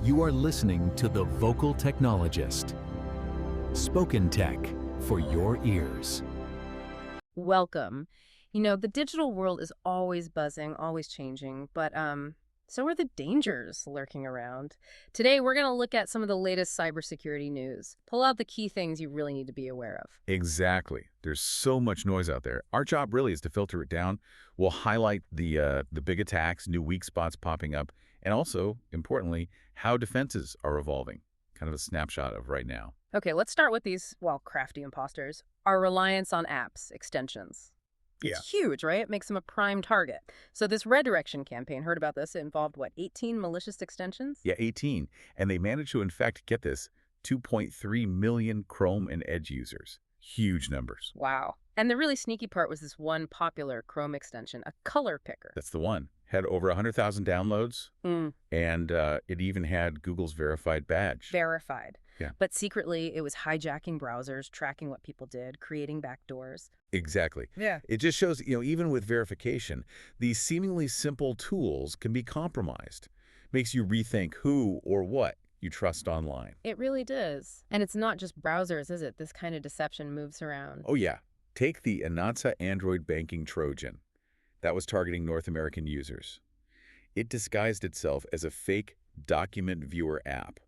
You are listening to The Vocal Technologist. Spoken tech for your ears. Welcome. You know, the digital world is always buzzing, always changing, but so are the dangers lurking around. Today, we're going to look at some of the latest cybersecurity news. Pull out the key things you really need to be aware of. Exactly. There's so much noise out there. Our job really is to filter it down. We'll highlight the big attacks, new weak spots popping up, and also, importantly, how defenses are evolving. Kind of a snapshot of right now. Okay, let's start with these, well, crafty imposters. Our reliance on apps, extensions. It's huge, right? It makes them a prime target. So this RedDirection campaign, heard about this, it involved, what, 18 malicious extensions? Yeah, 18. And they managed to infect, get this, 2.3 million Chrome and Edge users. Huge numbers. Wow. And the really sneaky part was this one popular Chrome extension, a color picker. That's the one. Had over 100,000 downloads, and it even had Google's verified badge. Verified. Yeah. But secretly, it was hijacking browsers, tracking what people did, creating backdoors. Exactly. Yeah. It just shows, even with verification, these seemingly simple tools can be compromised. Makes you rethink who or what you trust online. It really does. And it's not just browsers, is it? This kind of deception moves around. Oh, yeah. Take the Anatsa Android Banking Trojan. That was targeting North American users. It disguised itself as a fake document viewer app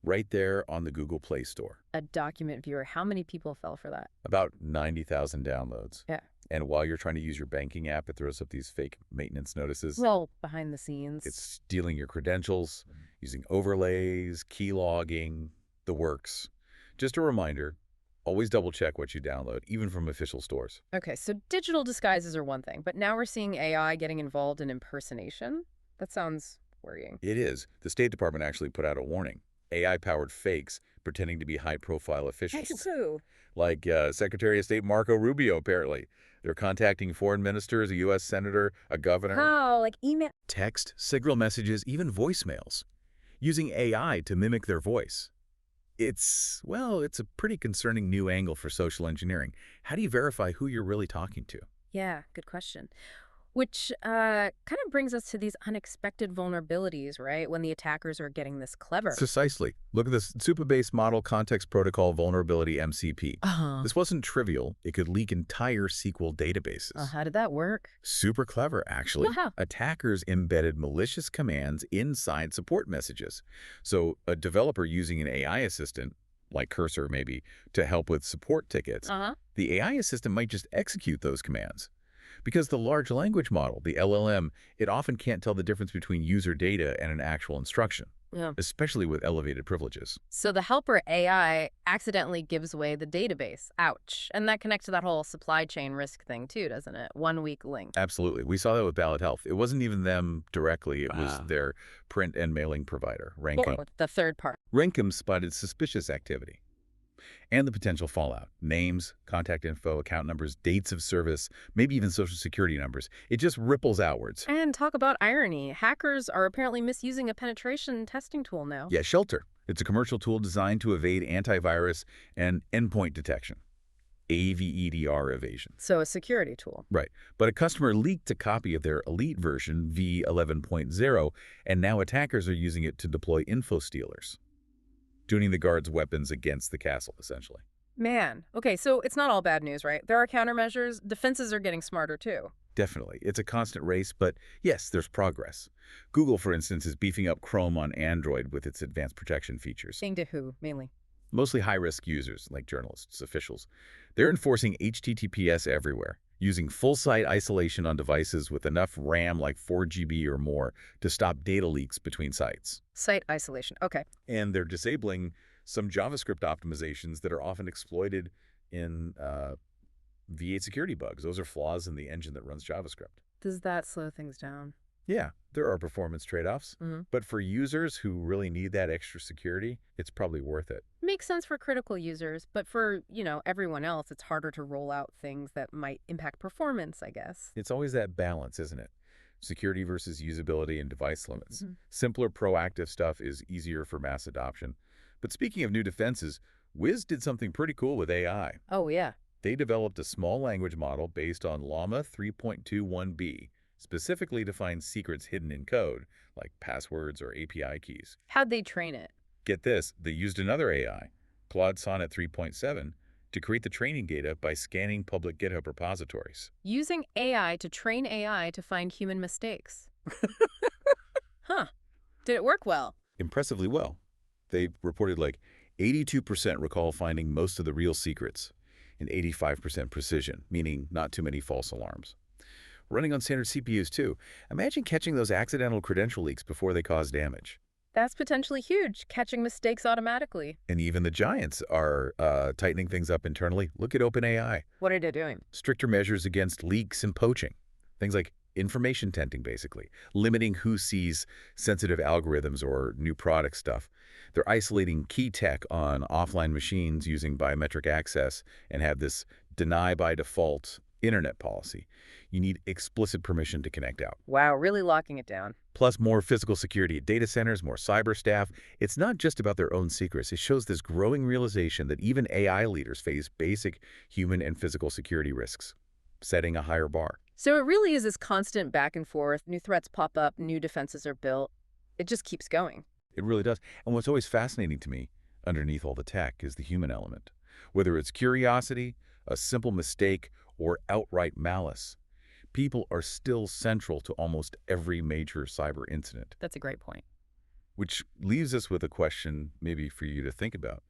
right there on the Google Play Store. A document viewer. How many people fell for that? About 90,000 downloads. Yeah. And while you're trying to use your banking app, it throws up these fake maintenance notices. Well, behind the scenes. It's stealing your credentials, using overlays, keylogging, the works. Just a reminder, always double-check what you download, even from official stores. Okay, so digital disguises are one thing, but now we're seeing AI getting involved in impersonation? That sounds worrying. It is. The State Department actually put out a warning. AI-powered fakes pretending to be high-profile officials. Who? Like Secretary of State Marco Rubio, apparently. They're contacting foreign ministers, a U.S. senator, a governor. How? Like email? Text, signal messages, even voicemails. Using AI to mimic their voice. It's a pretty concerning new angle for social engineering. How do you verify who you're really talking to? Yeah, good question. Which kind of brings us to these unexpected vulnerabilities, right? When the attackers are getting this clever. Precisely. Look at this super-based model context protocol vulnerability MCP. This wasn't trivial. It could leak entire SQL databases. How did that work? Super clever, actually. Wow. Attackers embedded malicious commands inside support messages. So a developer using an AI assistant, like Cursor maybe, to help with support tickets, the AI assistant might just execute those commands. Because the large language model, the LLM, it often can't tell the difference between user data and an actual instruction, especially with elevated privileges. So the helper AI accidentally gives away the database. Ouch. And that connects to that whole supply chain risk thing too, doesn't it? One weak link. Absolutely. We saw that with Ballad Health. It wasn't even them directly. It was their print and mailing provider, Renkim. The third part. Renkim spotted suspicious activity. And the potential fallout. Names, contact info, account numbers, dates of service, maybe even social security numbers. It just ripples outwards. And talk about irony. Hackers are apparently misusing a penetration testing tool now. Yeah, Shelter. It's a commercial tool designed to evade antivirus and endpoint detection. AVEDR evasion. So a security tool. Right. But a customer leaked a copy of their elite version, V11.0, and now attackers are using it to deploy info stealers. Tuning the guards' weapons against the castle, essentially. Man. Okay, so it's not all bad news, right? There are countermeasures. Defenses are getting smarter, too. Definitely. It's a constant race, but yes, there's progress. Google, for instance, is beefing up Chrome on Android with its advanced protection features. Saying to who, mainly? Mostly high-risk users, like journalists, officials. They're enforcing HTTPS everywhere, using full-site isolation on devices with enough RAM, like 4 GB or more, to stop data leaks between sites. Site isolation. Okay. And they're disabling some JavaScript optimizations that are often exploited in V8 security bugs. Those are flaws in the engine that runs JavaScript. Does that slow things down? Yeah, there are performance trade-offs, but for users who really need that extra security, it's probably worth it. Makes sense for critical users, but for, everyone else, it's harder to roll out things that might impact performance, I guess. It's always that balance, isn't it? Security versus usability and device limits. Simpler, proactive stuff is easier for mass adoption. But speaking of new defenses, Wiz did something pretty cool with AI. Oh, yeah. They developed a small language model based on Llama 3.21b, specifically to find secrets hidden in code, like passwords or API keys. How'd they train it? Get this, they used another AI, Claude Sonnet 3.7, to create the training data by scanning public GitHub repositories. Using AI to train AI to find human mistakes. Huh. Did it work well? Impressively well. They reported like 82% recall finding most of the real secrets and 85% precision, meaning not too many false alarms. Running on standard CPUs too. Imagine catching those accidental credential leaks before they cause damage. That's potentially huge, catching mistakes automatically. And even the giants are tightening things up internally. Look at OpenAI. What are they doing? Stricter measures against leaks and poaching. Things like information tenting, basically. Limiting who sees sensitive algorithms or new product stuff. They're isolating key tech on offline machines using biometric access and have this deny by default internet policy. You need explicit permission to connect out. Wow, really locking it down. Plus more physical security at data centers, more cyber staff. It's not just about their own secrets. It shows this growing realization that even AI leaders face basic human and physical security risks, setting a higher bar. So it really is this constant back and forth. New threats pop up, new defenses are built. It just keeps going. It really does. And what's always fascinating to me, underneath all the tech, is the human element. Whether it's curiosity, a simple mistake, or outright malice, people are still central to almost every major cyber incident. That's a great point. Which leaves us with a question maybe for you to think about.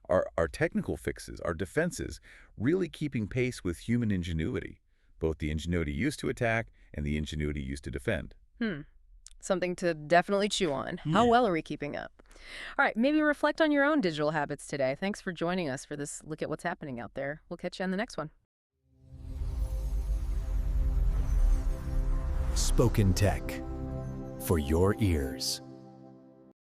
Are our technical fixes, our defenses, really keeping pace with human ingenuity? Both the ingenuity used to attack and the ingenuity used to defend. Something to definitely chew on. How well are we keeping up? All right, maybe reflect on your own digital habits today. Thanks for joining us for this look at what's happening out there. We'll catch you on the next one. Spoken Tech for your ears.